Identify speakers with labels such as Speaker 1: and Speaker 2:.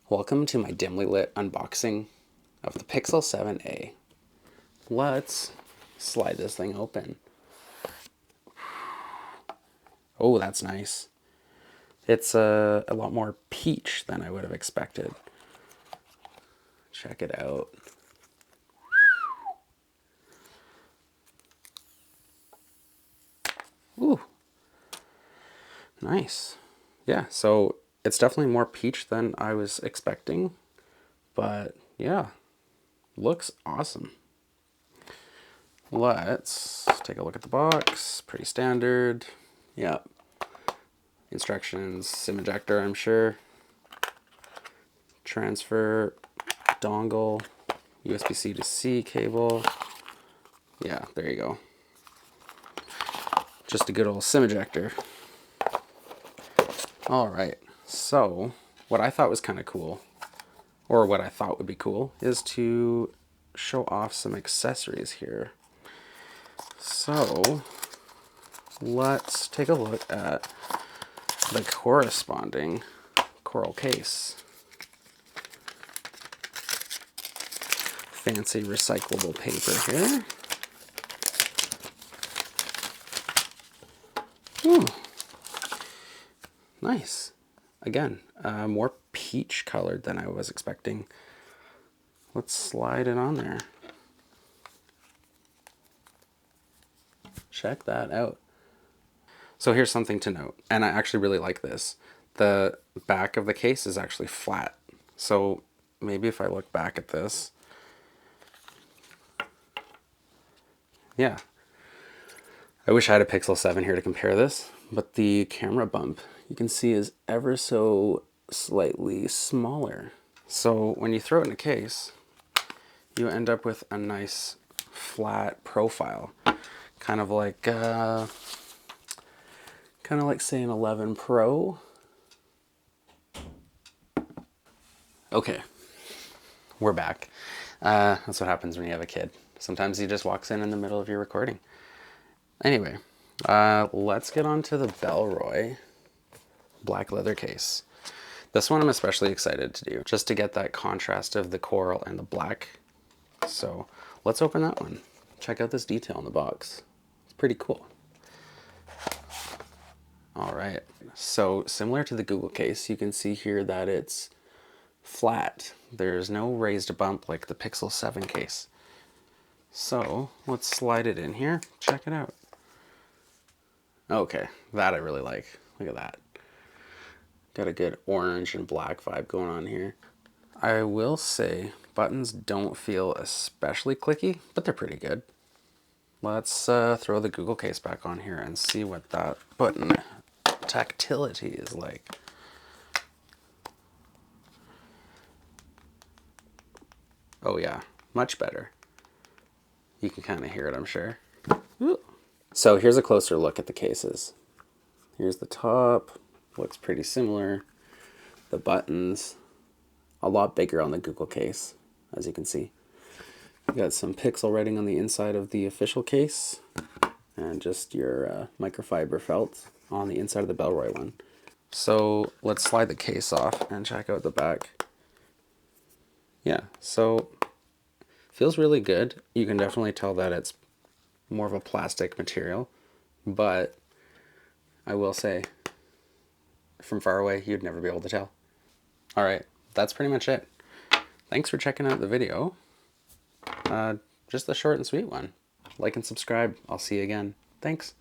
Speaker 1: Welcome to my dimly lit unboxing of the Pixel 7a. Let's slide this thing open. Oh, that's nice. It's a lot more peach than I would have expected. Check it out. Ooh, nice. Yeah, so it's definitely more peach than I was expecting, but yeah, looks awesome. Let's take a look at the box. Pretty standard. Yep. Instructions, SIM ejector, I'm sure. Transfer, dongle, USB-C to C cable. Yeah, there you go. Just a good old SIM ejector. All right, so what I thought was kind of cool, or what I thought would be cool, is to show off some accessories here. So let's take a look at the corresponding coral case. Fancy recyclable paper here. Ooh. Nice. Again, more peach colored than I was expecting. Let's slide it on there. Check that out. So here's something to note, and I actually really like this. The back of the case is actually flat. So maybe if I look back at this, yeah. I wish I had a Pixel 7 here to compare this, but the camera bump you can see is ever so slightly smaller. So when you throw it in a case, you end up with a nice flat profile, kind of like say an 11 Pro. Okay, we're back. That's what happens when you have a kid. Sometimes he just walks in the middle of your recording. Anyway, let's get on to the Bellroy black leather case. This one I'm especially excited to do, just to get that contrast of the coral and the black. So let's open that one. Check out this detail in the box. It's pretty cool. All right, so similar to the Google case, you can see here that it's flat. There's no raised bump like the Pixel 7 case. So let's slide it in here. Check it out. Okay, that I really like. Look at that. Got a good orange and black vibe going on here. I will say buttons don't feel especially clicky, but they're pretty good. Let's throw the Google case back on here and see what that button tactility is like. Oh yeah, much better. You can kind of hear it, I'm sure. Ooh. So here's a closer look at the cases. Here's the top, looks pretty similar. The buttons, a lot bigger on the Google case, as you can see. You got some pixel writing on the inside of the official case, and just your microfiber felt on the inside of the Bellroy one. So let's slide the case off and check out the back. Yeah, so feels really good. You can definitely tell that it's more of a plastic material, but I will say, from far away, you'd never be able to tell. All right, that's pretty much it. Thanks for checking out the video. Just a short and sweet one. Like and subscribe. I'll see you again. Thanks.